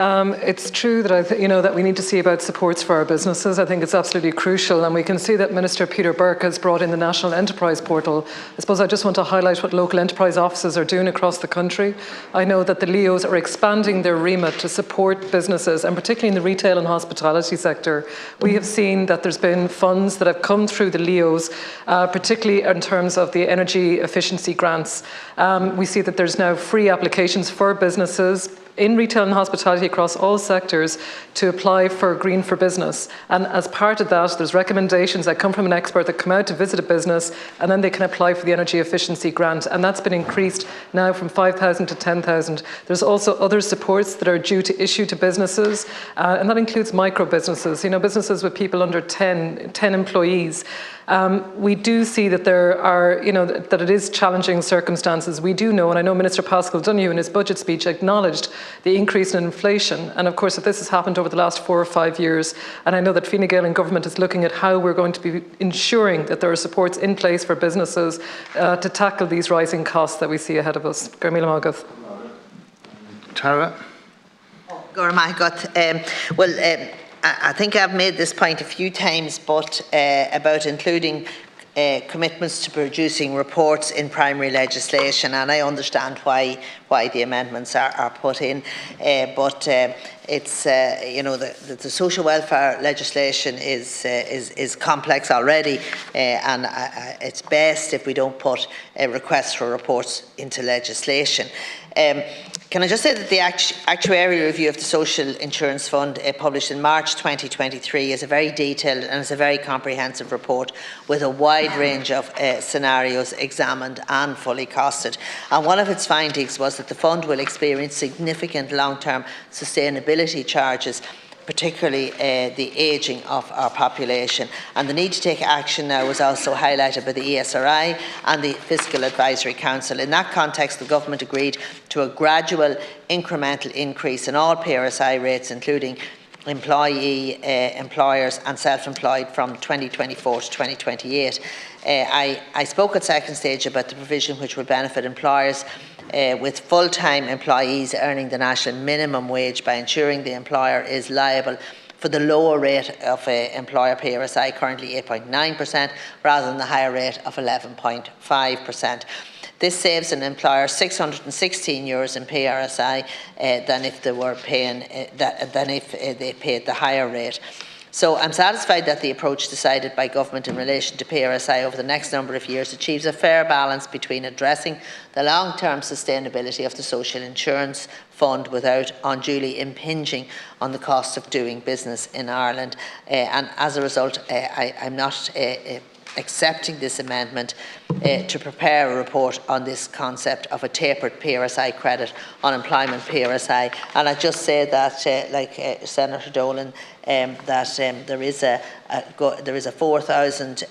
It's true that that we need to see about supports for our businesses. I think it's absolutely crucial, and we can see that Minister Peter Burke has brought in the National Enterprise Portal. I suppose I just want to highlight what local enterprise offices are doing across the country. I know that the LEOs are expanding their remit to support businesses, and particularly in the retail and hospitality sector. We have seen that there's been funds that have come through the LEOs, particularly in terms of the energy efficiency grants. We see that there's now free applications for businesses in retail and hospitality across all sectors to apply for Green for Business. And as part of that, there's recommendations that come from an expert that come out to visit a business, and then they can apply for the energy efficiency grant. And that's been increased now from 5,000 to 10,000. There's also other supports that are due to issue to businesses, and that includes micro businesses, businesses with people under 10 employees. We do see that there are, that it is challenging circumstances. We do know, and I know Minister Paschal Donoghue in his budget speech acknowledged the increase in inflation. And of course, if this has happened over the last 4 or 5 years, and I know that Fine Gael and government is looking at how we're going to be ensuring that there are supports in place for businesses to tackle these rising costs that we see ahead of us. Tara? I think I've made this point a few times, but about including commitments to producing reports in primary legislation, and I understand why the amendments are put in, but it's the social welfare legislation is complex already, and it's best if we don't put requests for reports into legislation. Can I just say that the actuarial review of the Social Insurance Fund published in March 2023 is a very detailed and it's a very comprehensive report with a wide range of scenarios examined and fully costed. And one of its findings was that the fund will experience significant long-term sustainability charges, particularly the ageing of our population. And the need to take action now was also highlighted by the ESRI and the Fiscal Advisory Council. In that context, the government agreed to a gradual incremental increase in all PRSI rates, including employee, employers and self-employed from 2024 to 2028. I spoke at second stage about the provision which will benefit employers with full-time employees earning the national minimum wage by ensuring the employer is liable for the lower rate of employer PRSI, currently 8.9%, rather than the higher rate of 11.5%. This saves an employer €616 in PRSI than if they were paying they paid the higher rate. So I'm satisfied that the approach decided by government in relation to PRSI over the next number of years achieves a fair balance between addressing the long-term sustainability of the social insurance fund without unduly impinging on the cost of doing business in Ireland. And as a result, I'm not accepting this amendment to prepare a report on this concept of a tapered PRSI credit, unemployment PRSI. And I just say that, like Senator Dolan, that there is a 4,000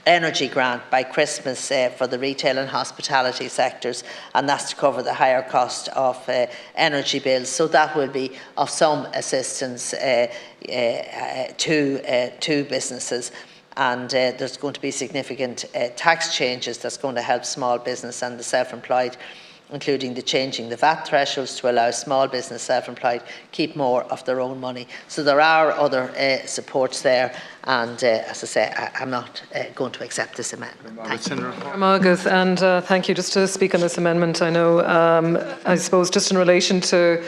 energy grant by Christmas for the retail and hospitality sectors, and that's to cover the higher cost of energy bills. So that will be of some assistance to businesses. And there's going to be significant tax changes that's going to help small business and the self-employed, including changing the VAT thresholds to allow small business self-employed keep more of their own money. So there are other supports there, and as I say, I'm not going to accept this amendment. And thank you. Just to speak on this amendment, I know, I suppose just in relation to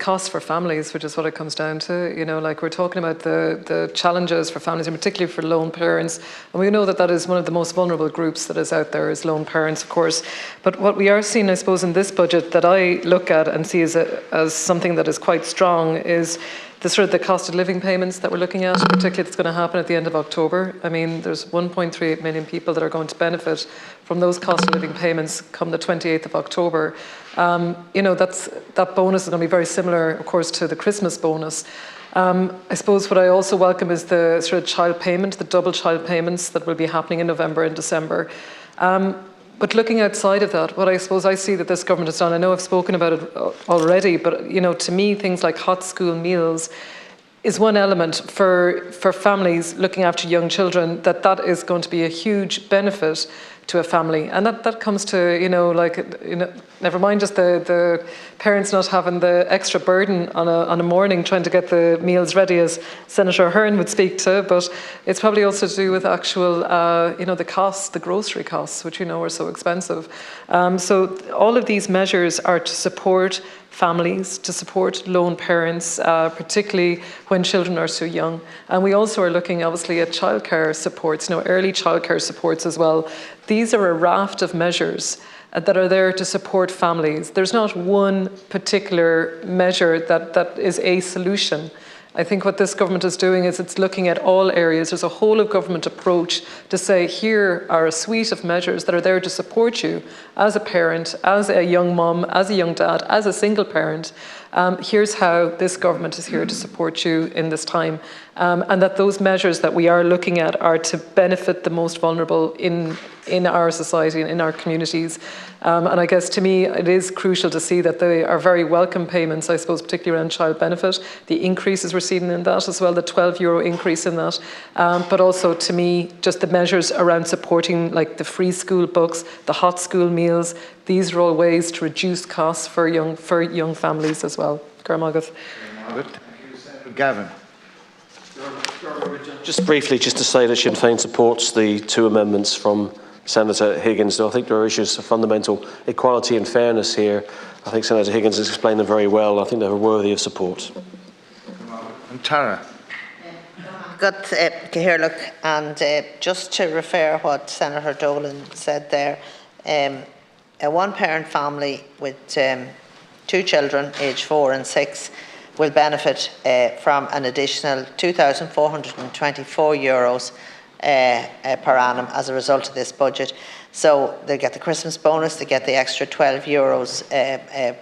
costs for families, which is what it comes down to. We're talking about the challenges for families, and particularly for lone parents. And we know that that is one of the most vulnerable groups that is out there, is lone parents, of course. But what we are seeing, I suppose, in this budget that I look at and see as something that is quite strong is the cost of living payments that we're looking at, particularly that's going to happen at the end of October. I mean, there's 1.38 million people that are going to benefit from those cost of living payments come the 28th of October. That bonus is going to be very similar, of course, to the Christmas bonus. I suppose what I also welcome is the child payment, the double child payments that will be happening in November and December. But looking outside of that, what I suppose I see that this government has done, I know I've spoken about it already, but to me, things like hot school meals is one element for families looking after young children, that is going to be a huge benefit to a family. And that comes to, Never mind just the parents not having the extra burden on a morning trying to get the meals ready, as Senator Hearn would speak to, but it's probably also to do with actual, the costs, the grocery costs, which are so expensive. So all of these measures are to support families, to support lone parents, particularly when children are so young. And we also are looking obviously at childcare supports, early childcare supports as well. These are a raft of measures that are there to support families. There's not one particular measure that is a solution. I think what this government is doing is it's looking at all areas. There's a whole of government approach to say, here are a suite of measures that are there to support you as a parent, as a young mum, as a young dad, as a single parent. Here's how this government is here to support you in this time. And that those measures that we are looking at are to benefit the most vulnerable in our society and in our communities. And I guess to me, it is crucial to see that they are very welcome payments, I suppose, particularly around child benefit. The increases we're seeing in that as well, the €12 increase in that. But also to me, just the measures around supporting like the free school books, the hot school meals. These are all ways to reduce costs for young families as well. Thank you, Gavin. Just briefly, just to say that Sinn Féin supports the two amendments from Senator Higgins. I think there are issues of fundamental equality and fairness here. I think Senator Higgins has explained them very well. I think they're worthy of support. And Tara. Got Cahirlook, and just to refer what Senator Dolan said there, a one-parent family with 2 children, aged 4 and 6, will benefit from an additional €2,424 per annum as a result of this budget. So they get the Christmas bonus, they get the extra €12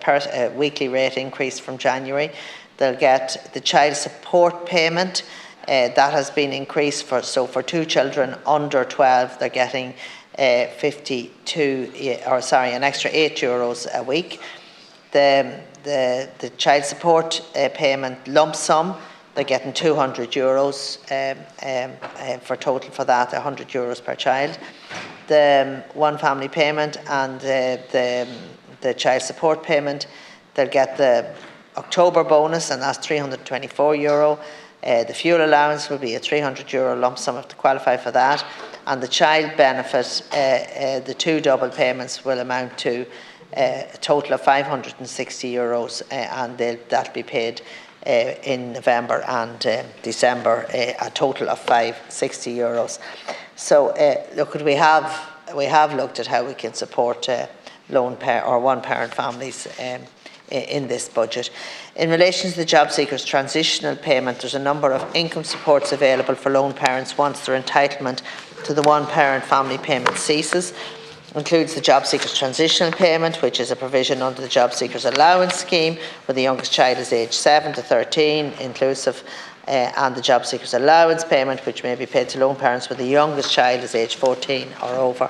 per weekly rate increase from January. They'll get the child support payment that has been increased for 2 children under 12, they're getting an extra €8 a week. The child support payment lump sum, they're getting €200 for total for that, €100 per child. The one family payment and the child support payment, they'll get the October bonus, and that's €324. The fuel allowance will be a €300 lump sum if they qualify for that. And the child benefit, the 2 double payments will amount to a total of €560, and that'll be paid in November and December, a total of €560. So look, we have looked at how we can support lone parent or one-parent families in this budget. In relation to the job seekers transitional payment, there's a number of income supports available for lone parents once their entitlement to the one-parent family payment ceases. Includes the job seekers transitional payment, which is a provision under the job seekers allowance scheme where the youngest child is aged 7 to 13 inclusive, and the job seekers allowance payment, which may be paid to lone parents where the youngest child is aged 14 or over.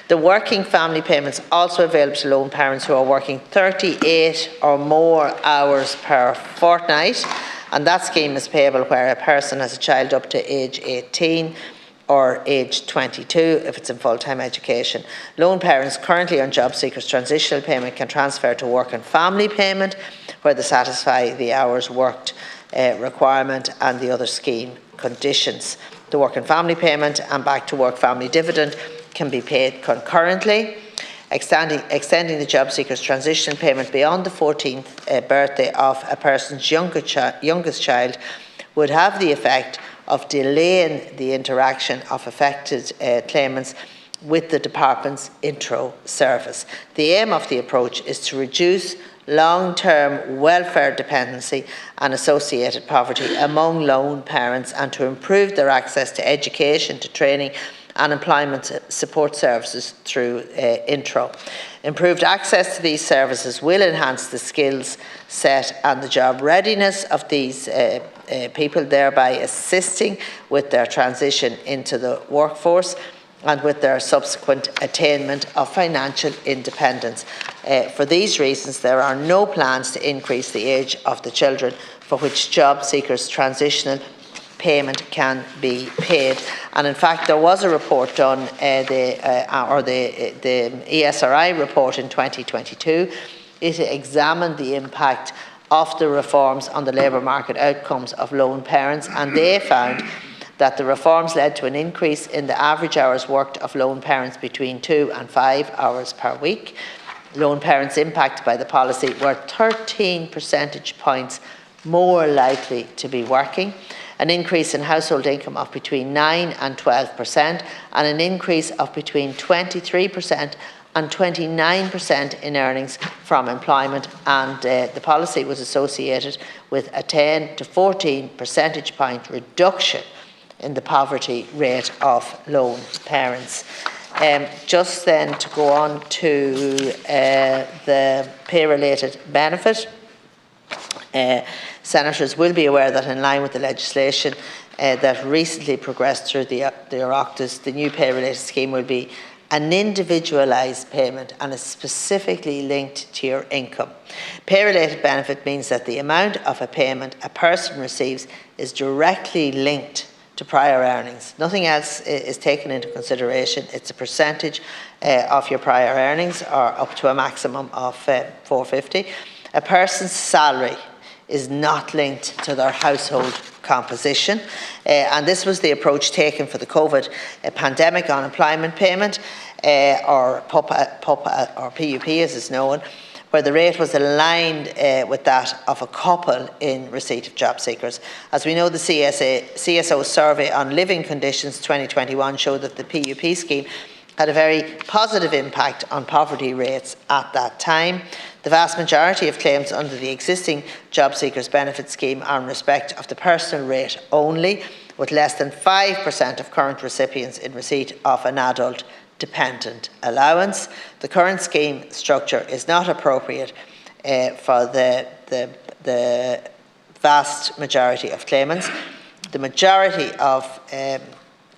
The working family payments also available to lone parents who are working 38 or more hours per fortnight, and that scheme is payable where a person has a child up to age 18 or age 22 if it's in full-time education. Lone parents currently on job seekers transitional payment can transfer to work and family payment where they satisfy the hours worked requirement and the other scheme conditions. The work and family payment and back to work family dividend can be paid concurrently. Extending the job seekers transitional payment beyond the 14th birthday of a person's youngest child would have the effect of delaying the interaction of affected claimants with the department's intro service. The aim of the approach is to reduce long-term welfare dependency and associated poverty among lone parents and to improve their access to education, to training and employment support services through intro. Improved access to these services will enhance the skills set and the job readiness of these people, thereby assisting with their transition into the workforce and with their subsequent attainment of financial independence. For these reasons, there are no plans to increase the age of the children for which job seekers transitional payment can be paid. And in fact, there was a report done, the ESRI report in 2022. It examined the impact of the reforms on the labour market outcomes of lone parents, and they found that the reforms led to an increase in the average hours worked of lone parents between 2 and 5 hours per week. Lone parents impacted by the policy were 13 percentage points more likely to be working, an increase in household income of between 9 and 12%, and an increase of between 23% and 29% in earnings from employment, and the policy was associated with a 10 to 14 percentage point reduction in the poverty rate of lone parents. Just then to go on to the pay-related benefit, senators will be aware that in line with the legislation that recently progressed through the Oireachtas, the new pay-related scheme will be an individualised payment and is specifically linked to your income. Pay-related benefit means that the amount of a payment a person receives is directly linked to prior earnings. Nothing else is taken into consideration. It's a percentage of your prior earnings, or up to a maximum of 450. A person's salary is not linked to their household composition, and this was the approach taken for the COVID pandemic unemployment payment, or PUP as it's known, where the rate was aligned with that of a couple in receipt of job seekers. As we know, the CSO survey on living conditions 2021 showed that the PUP scheme had a very positive impact on poverty rates at that time. The vast majority of claims under the existing job seekers benefit scheme are in respect of the personal rate only, with less than 5% of current recipients in receipt of an adult dependent allowance. The current scheme structure is not appropriate for the vast majority of claimants. The majority of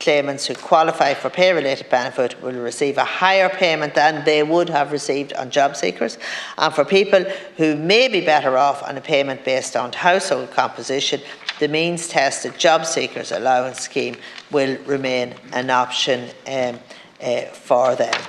claimants who qualify for pay-related benefit will receive a higher payment than they would have received on job seekers. And for people who may be better off on a payment based on household composition, the means-tested job seekers allowance scheme will remain an option for them.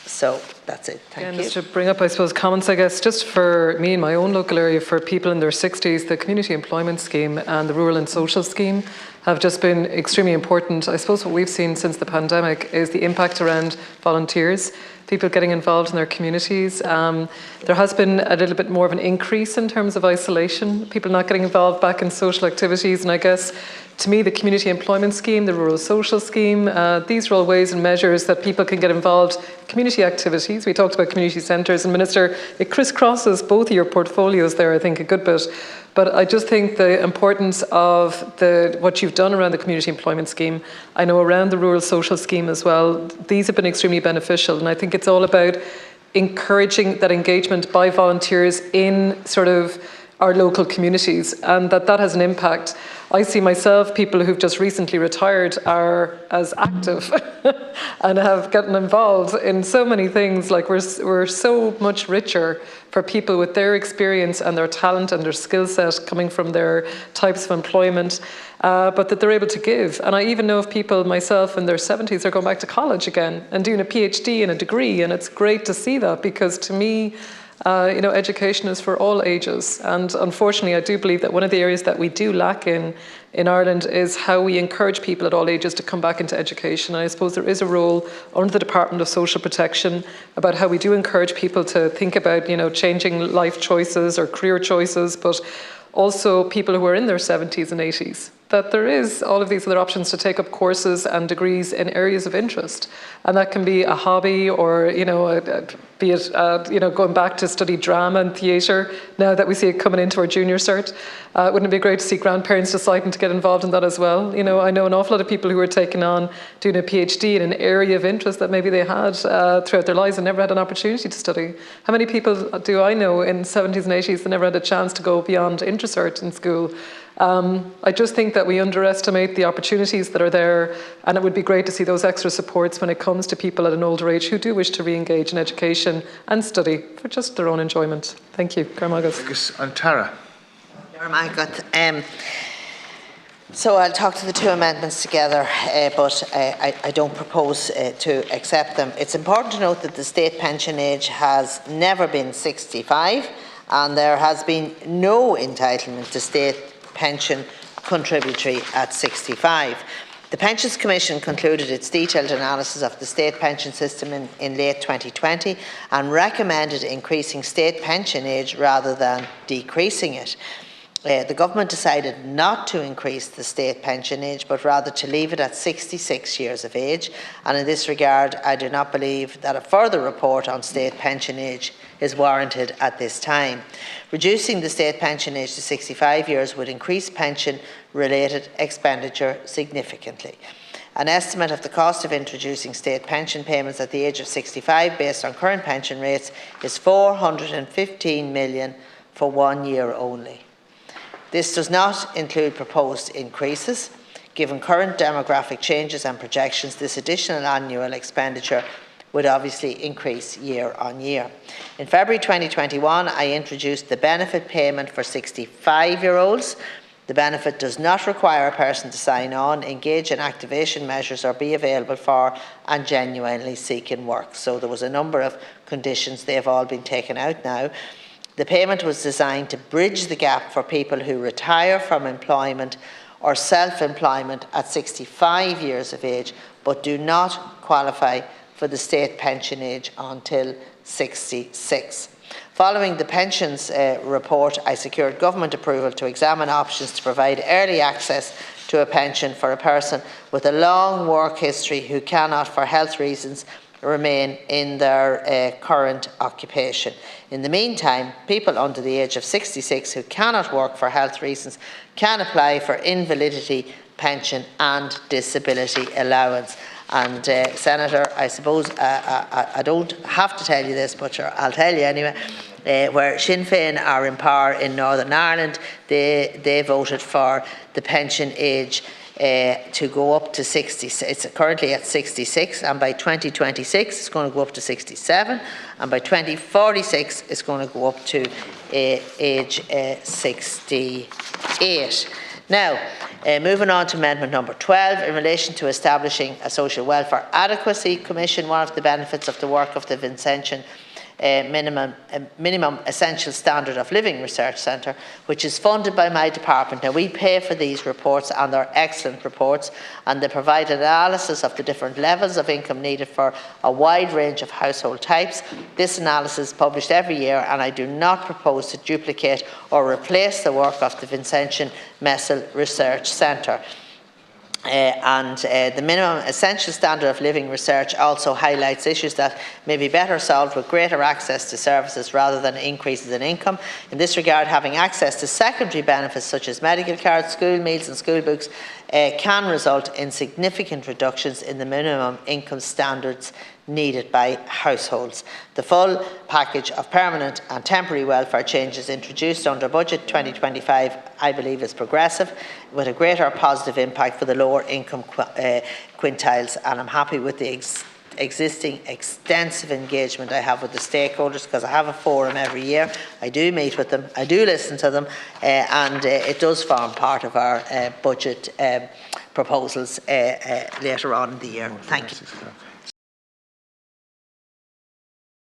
So that's it. Thank you. Just to bring up, I suppose, comments, I guess, just for me in my own local area, for people in their 60s, the Community Employment Scheme and the Rural and Social Scheme have just been extremely important. I suppose what we've seen since the pandemic is the impact around volunteers, people getting involved in their communities. There has been a little bit more of an increase in terms of isolation, people not getting involved back in social activities, and I guess to me, the Community Employment Scheme, the Rural Social Scheme, these are all ways and measures that people can get involved in community activities. We talked about community centres, and Minister, it crisscrosses both of your portfolios there, I think, a good bit. But I just think the importance of what you've done around the Community Employment Scheme, I know around the Rural Social Scheme as well, these have been extremely beneficial, and I think it's all about encouraging that engagement by volunteers in sort of our local communities, and that has an impact. I see myself, people who've just recently retired are as active and have gotten involved in so many things. Like we're so much richer for people with their experience and their talent and their skill set coming from their types of employment, but that they're able to give. And I even know of people, myself in their 70s, are going back to college again and doing a PhD and a degree, and it's great to see that, because to me, education is for all ages, and unfortunately I do believe that one of the areas that we do lack in Ireland is how we encourage people at all ages to come back into education. And I suppose there is a role under the Department of Social Protection about how we do encourage people to think about changing life choices or career choices, but also people who are in their 70s and 80s, that there is all of these other options to take up courses and degrees in areas of interest. And that can be a hobby, or, be it, going back to study drama and theatre, now that we see it coming into our junior cert. Wouldn't it be great to see grandparents deciding to get involved in that as well? I know an awful lot of people who are taking on doing a PhD in an area of interest that maybe they had throughout their lives and never had an opportunity to study. How many people do I know in 70s and 80s that never had a chance to go beyond intercert in school? I just think that we underestimate the opportunities that are there, and it would be great to see those extra supports when it comes to people at an older age who do wish to re-engage in education and study for just their own enjoyment. Thank you. Tara. So I'll talk to the two amendments together, but I don't propose to accept them. It's important to note that the state pension age has never been 65, and there has been no entitlement to state pension contributory at 65. The Pensions Commission concluded its detailed analysis of the state pension system in late 2020 and recommended increasing state pension age rather than decreasing it. The government decided not to increase the state pension age, but rather to leave it at 66 years of age. And in this regard, I do not believe that a further report on state pension age is warranted at this time. Reducing the state pension age to 65 years would increase pension-related expenditure significantly. An estimate of the cost of introducing state pension payments at the age of 65 based on current pension rates is 415 million for 1 year only. This does not include proposed increases. Given current demographic changes and projections, this additional annual expenditure would obviously increase year on year. In February 2021, I introduced the benefit payment for 65-year-olds. The benefit does not require a person to sign on, engage in activation measures or be available for and genuinely seeking work. So there was a number of conditions. They have all been taken out now. The payment was designed to bridge the gap for people who retire from employment or self-employment at 65 years of age but do not qualify for the state pension age until 66. Following the pensions report, I secured government approval to examine options to provide early access to a pension for a person with a long work history who cannot, for health reasons, remain in their current occupation. In the meantime, people under the age of 66 who cannot work for health reasons can apply for invalidity pension and disability allowance. And Senator, I suppose I don't have to tell you this, but sure, I'll tell you anyway. Where Sinn Féin are in power in Northern Ireland, they voted for the pension age to go up to 60. It's currently at 66, and by 2026 it's going to go up to 67, and by 2046 it's going to go up to age 68. Now, moving on to amendment number 12, in relation to establishing a social welfare adequacy commission, one of the benefits of the work of the Vincentian minimum essential standard of living research centre, which is funded by my department. Now, we pay for these reports, and they're excellent reports, and they provide analysis of the different levels of income needed for a wide range of household types. This analysis is published every year, and I do not propose to duplicate or replace the work of the Vincentian Messel Research Centre. The minimum essential standard of living research also highlights issues that may be better solved with greater access to services rather than increases in income. In this regard, having access to secondary benefits such as medical cards, school meals and school books can result in significant reductions in the minimum income standards needed by households. The full package of permanent and temporary welfare changes introduced under Budget 2025, I believe, is progressive, with a greater positive impact for the lower income quintiles, and I'm happy with the existing extensive engagement I have with the stakeholders, because I have a forum every year. I do meet with them, I do listen to them, and it does form part of our budget proposals later on in the year. Thank you.